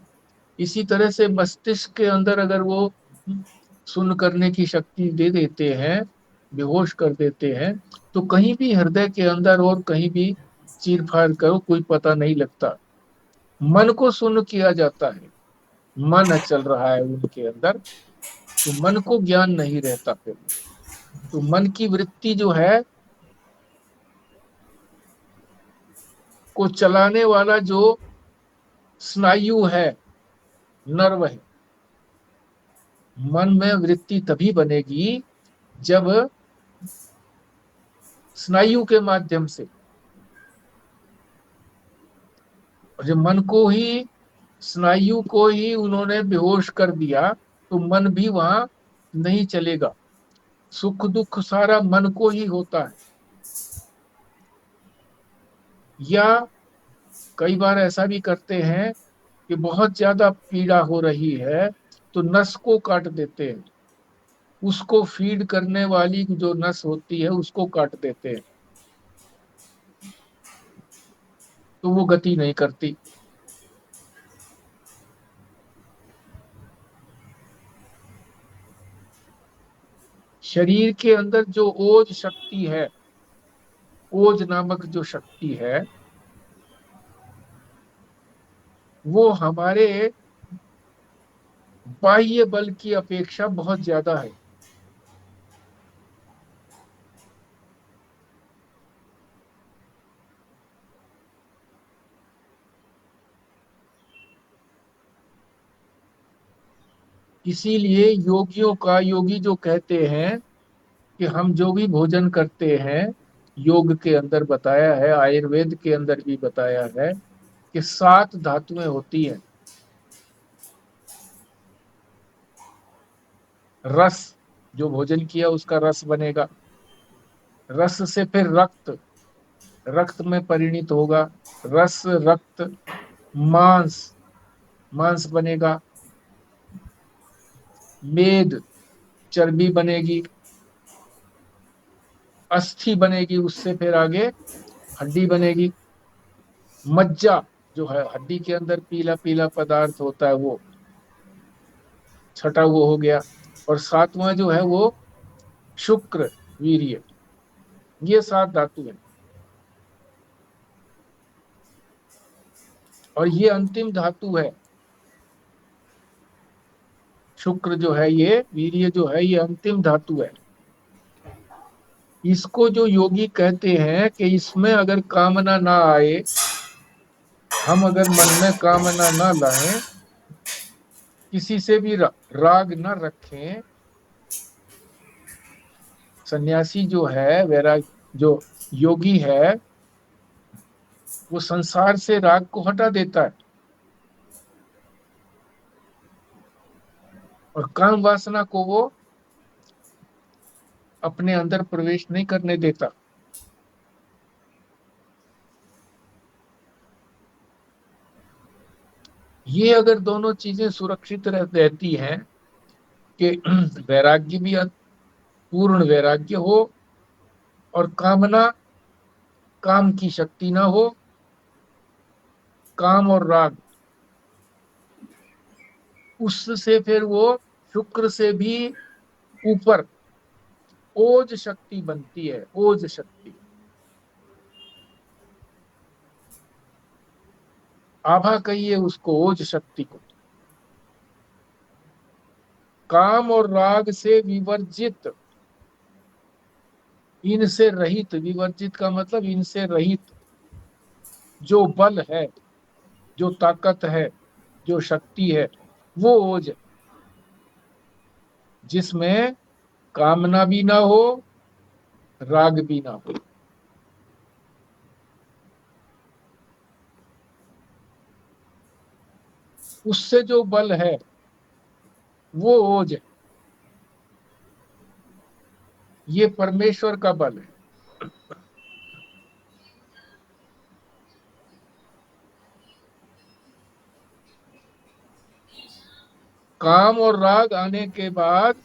इसी तरह से मस्तिष्क के अंदर अगर वो सुन्न करने की शक्ति दे देते हैं, बेहोश कर देते हैं, तो कहीं भी हृदय के अंदर और कहीं भी चीर फाड़ करो कोई पता नहीं लगता। मन को सुन्न किया जाता है, मन चल रहा है उनके अंदर, तो मन को ज्ञान नहीं रहता। फिर तो मन की वृत्ति जो है को चलाने वाला जो स्नायु है, नर्व है, मन में वृत्ति तभी बनेगी जब स्नायु के माध्यम से, जब मन को ही, स्नायु को ही उन्होंने बेहोश कर दिया तो मन भी वहां नहीं चलेगा। सुख दुख सारा मन को ही होता है। या कई बार ऐसा भी करते हैं कि बहुत ज्यादा पीड़ा हो रही है तो नस को काट देते हैं, उसको फीड करने वाली जो नस होती है उसको काट देते हैं, तो वो गति नहीं करती। शरीर के अंदर जो ओज शक्ति है, ओज नामक जो शक्ति है, वो हमारे बाह्य बल की अपेक्षा बहुत ज्यादा है। इसीलिए योगियों का, योगी जो कहते हैं कि हम जो भी भोजन करते हैं, योग के अंदर बताया है, आयुर्वेद के अंदर भी बताया है कि 7 धातुएं होती हैं। रस, जो भोजन किया उसका रस बनेगा, रस से फिर रक्त, रक्त में परिणित होगा, रस रक्त, मांस, मांस बनेगा, मेद, चर्बी बनेगी, अस्थि बनेगी, उससे फिर आगे हड्डी बनेगी, मज्जा जो है हड्डी के अंदर पीला पीला पदार्थ होता है वो छटा वो हो गया, और 7वां जो है वो शुक्र, वीर्य। ये 7 धातु है। और ये अंतिम धातु है, शुक्र जो है, ये वीर्य जो है, ये अंतिम धातु है। इसको जो योगी कहते हैं कि इसमें अगर कामना ना आए, हम अगर मन में कामना ना लाएं, किसी से भी राग ना रखें, सन्यासी जो है, वैराग जो योगी है, वो संसार से राग को हटा देता है और काम वासना को वो अपने अंदर प्रवेश नहीं करने देता। ये अगर दोनों चीजें सुरक्षित रहती हैं कि वैराग्य भी पूर्ण वैराग्य हो और कामना, काम की शक्ति ना हो, काम और राग, उससे फिर वो शुक्र से भी ऊपर ओज शक्ति बनती है, ओज शक्ति। आभा कहिए उसको, ओज शक्ति को। काम और राग से विवर्जित, इनसे रहित, विवर्जित का मतलब इनसे रहित जो बल है, जो ताकत है, जो शक्ति है, वो ओज है, जिसमें कामना भी ना हो, राग भी ना हो। उससे जो बल है वो ओज है, ये परमेश्वर का बल है। काम और राग आने के बाद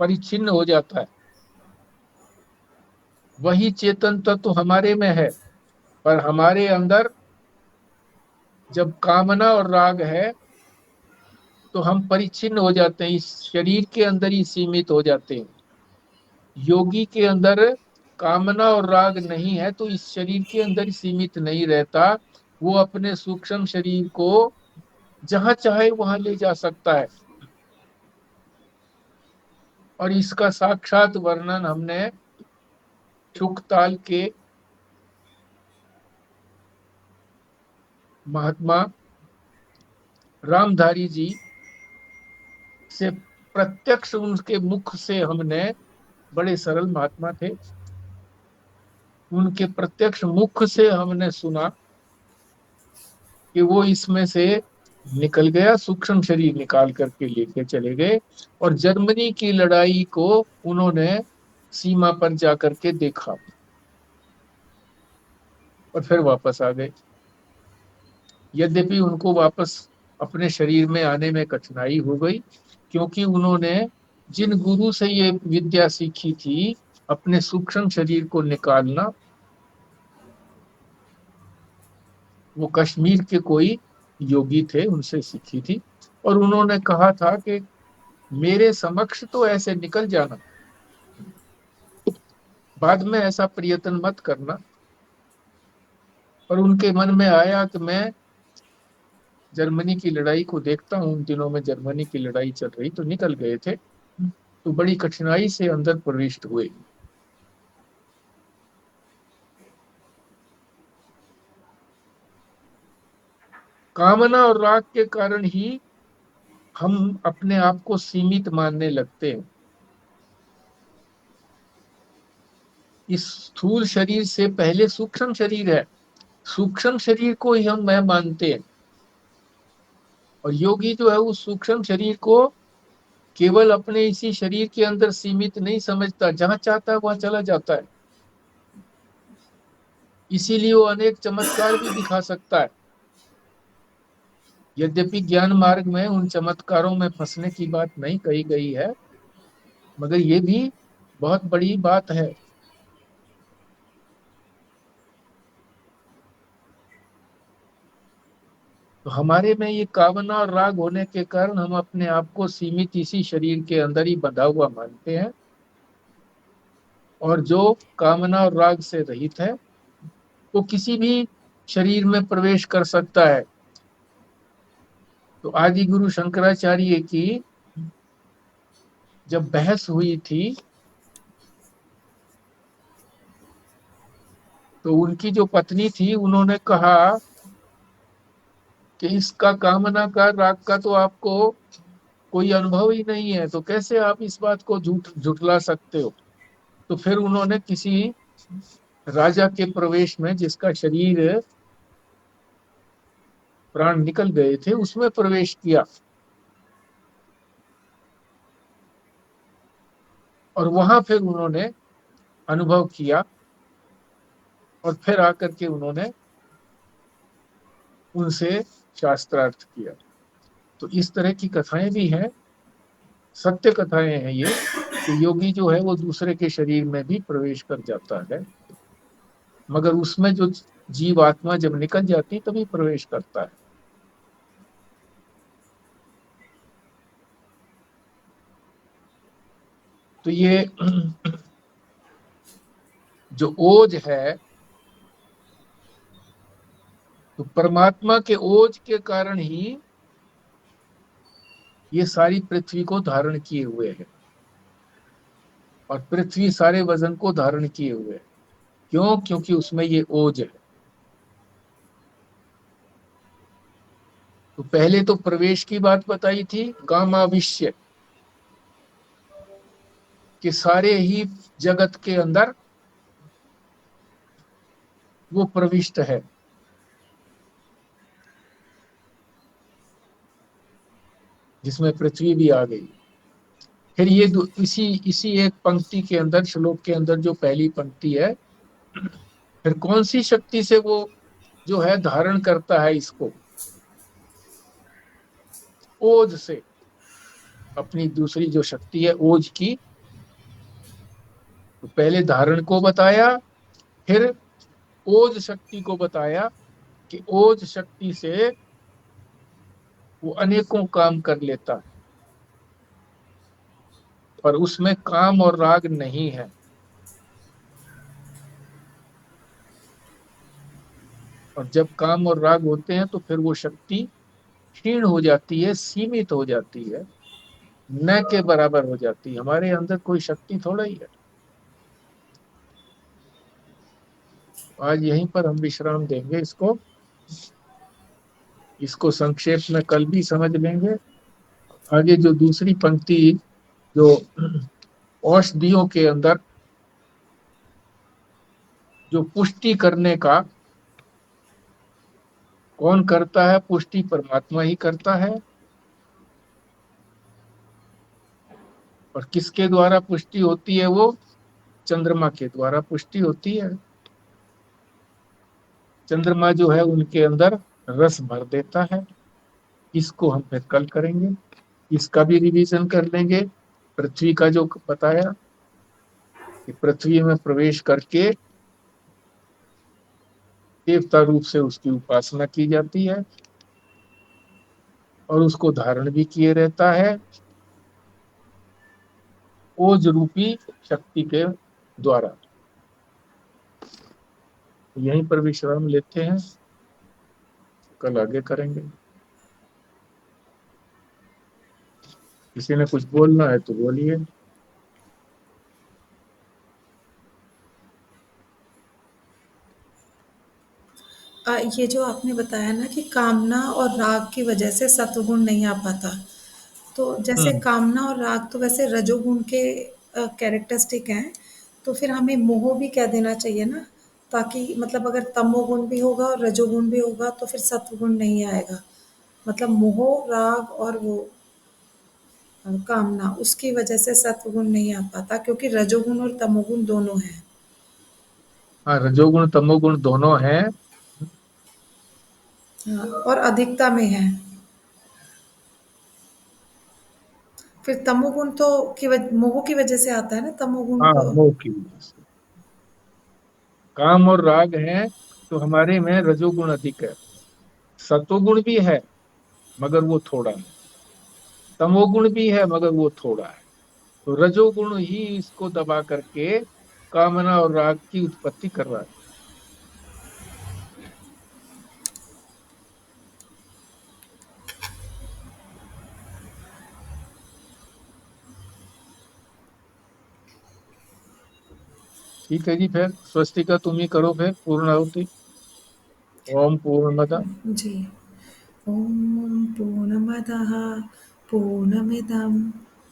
परिच्छिन्न हो जाता है। वही चेतन तत्व हमारे में है, पर हमारे अंदर जब कामना और राग है तो हम परिच्छिन्न हो जाते हैं, इस शरीर के अंदर ही सीमित हो जाते हैं। योगी के अंदर कामना और राग नहीं है तो इस शरीर के अंदर ही सीमित नहीं रहता, वो अपने सूक्ष्म शरीर को जहां चाहे वहां ले जा सकता है। और इसका साक्षात वर्णन हमने शुकताल के महात्मा रामधारी जी से प्रत्यक्ष, उनके मुख से हमने, बड़े सरल महात्मा थे, उनके प्रत्यक्ष मुख से हमने सुना कि वो इसमें से निकल गया, सूक्ष्म शरीर निकाल करके लेके चले गए और जर्मनी की लड़ाई को उन्होंने सीमा पर जाकर के देखा और फिर वापस आ गए। यद्यपि उनको वापस अपने शरीर में आने में कठिनाई हो गई, क्योंकि उन्होंने जिन गुरु से ये विद्या सीखी थी, अपने सूक्ष्म शरीर को निकालना, वो कश्मीर के कोई योगी थे, उनसे सीखी थी। और उन्होंने कहा था कि मेरे समक्ष तो ऐसे निकल जाना, बाद में ऐसा प्रयत्न मत करना। और उनके मन में आया कि मैं जर्मनी की लड़ाई को देखता हूं, उन दिनों में जर्मनी की लड़ाई चल रही, तो निकल गए थे, तो बड़ी कठिनाई से अंदर प्रविष्ट हुए। कामना और राग के कारण ही हम अपने आप को सीमित मानने लगते हैं। इस स्थूल शरीर से पहले सूक्ष्म शरीर है, सूक्ष्म शरीर को ही हम मैं मानते हैं। और योगी जो है उस सूक्ष्म शरीर को केवल अपने इसी शरीर के अंदर सीमित नहीं समझता, जहां चाहता है वहां चला जाता है। इसीलिए वो अनेक चमत्कार भी दिखा सकता है। यद्यपि ज्ञान मार्ग में उन चमत्कारों में फंसने की बात नहीं कही गई है, मगर ये भी बहुत बड़ी बात है। तो हमारे में ये कामना और राग होने के कारण हम अपने आप को सीमित इसी शरीर के अंदर ही बंधा हुआ मानते हैं। और जो कामना और राग से रहित है वो किसी भी शरीर में प्रवेश कर सकता है। तो आदि गुरु शंकराचार्य की जब बहस हुई थी तो उनकी जो पत्नी थी, उन्होंने कहा कि इसका कामना का राग का तो आपको कोई अनुभव ही नहीं है, तो कैसे आप इस बात को झुठला सकते हो। तो फिर उन्होंने किसी राजा के प्रवेश में, जिसका शरीर प्राण निकल गए थे, उसमें प्रवेश किया और वहां फिर उन्होंने अनुभव किया और फिर आकर के उन्होंने उनसे शास्त्रार्थ किया। तो इस तरह की कथाएं भी हैं, सत्य कथाएं हैं ये, कि योगी जो है वो दूसरे के शरीर में भी प्रवेश कर जाता है, मगर उसमें जो जीव आत्मा जब निकल जाती तभी प्रवेश करता है। तो ये जो ओज है, तो परमात्मा के ओज के कारण ही ये सारी पृथ्वी को धारण किए हुए है और पृथ्वी सारे वजन को धारण किए हुए है। क्यों? क्योंकि उसमें ये ओज है। तो पहले तो प्रवेश की बात बताई थी, कामाविश्य, कि सारे ही जगत के अंदर वो प्रविष्ट है। जिसमें पृथ्वी भी आ गई। फिर ये इसी इसी एक पंक्ति के अंदर, श्लोक के अंदर जो पहली पंक्ति है, फिर कौन सी शक्ति से वो जो है धारण करता है इसको? ओज से, अपनी दूसरी जो शक्ति है ओज की। तो पहले धारण को बताया, फिर ओज शक्ति को बताया कि ओज शक्ति से वो अनेकों काम कर लेता है, पर उसमें काम और राग नहीं है। और जब काम और राग होते हैं तो फिर वो शक्ति क्षीण हो जाती है, सीमित हो जाती है, न के बराबर हो जाती है। हमारे अंदर कोई शक्ति थोड़ा ही है। आज यहीं पर हम विश्राम देंगे इसको। इसको संक्षेप में कल भी समझ लेंगे। आगे जो दूसरी पंक्ति, जो औषधियों के अंदर जो पुष्टि करने का कौन करता है? पुष्टि परमात्मा ही करता है। और किसके द्वारा पुष्टि होती है? वो चंद्रमा के द्वारा पुष्टि होती है। चंद्रमा जो है उनके अंदर रस भर देता है। इसको हम फिर कल करेंगे। इसका भी रिवीजन कर लेंगे। पृथ्वी का जो बताया कि पृथ्वी में प्रवेश करके देवता रूप से उसकी उपासना की जाती है और उसको धारण भी किए रहता है ओज रूपी शक्ति के द्वारा। यहीं पर विश्राम लेते हैं, कल आगे करेंगे। किसी ने कुछ बोलना है तो बोलिए। ये जो आपने बताया ना कि कामना और राग की वजह से सत्वगुण नहीं आ पाता, तो जैसे कामना और राग तो वैसे रजोगुण के कैरेक्टरिस्टिक हैं, तो फिर हमें मोह भी कह देना चाहिए ना, ताकि मतलब अगर तमोगुण भी होगा और रजोगुण भी होगा तो फिर सत्वगुण नहीं आएगा। मतलब मोह, राग और वो कामना, उसकी वजह से सत्वगुण नहीं आ पाता, क्योंकि रजोगुण और तमोगुण दोनों हैं। हाँ, रजोगुण तमोगुण दोनों हैं। हाँ, और अधिकता में है। फिर तमोगुण तो मोह की वजह से आता है ना, तमोगुण हाँ, तो। मोह की वजह से। काम और राग हैं तो हमारे में रजोगुण अधिक है। सतोगुण भी है मगर वो थोड़ा है। तमोगुण भी है मगर वो थोड़ा है। तो रजोगुण ही इसको दबा करके कामना और राग की उत्पत्ति कर रहा है। ठीक है जी, फिर स्वस्तिका तुम ही करो फिर पूर्णाहुति। ओम पूर्णमद जी। ॐ पूर्णमदः पूर्णमिदं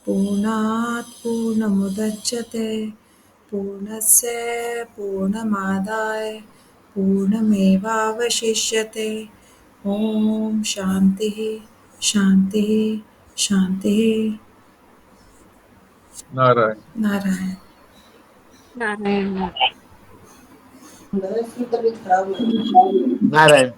पूर्णात् पूर्णमुदच्यते पूर्णस्य पूर्णमादाय पूर्णमेवावशिष्यते। ॐ शान्तिः शान्तिः शान्तिः। नारायण। नारायण। नारायण। नारायण।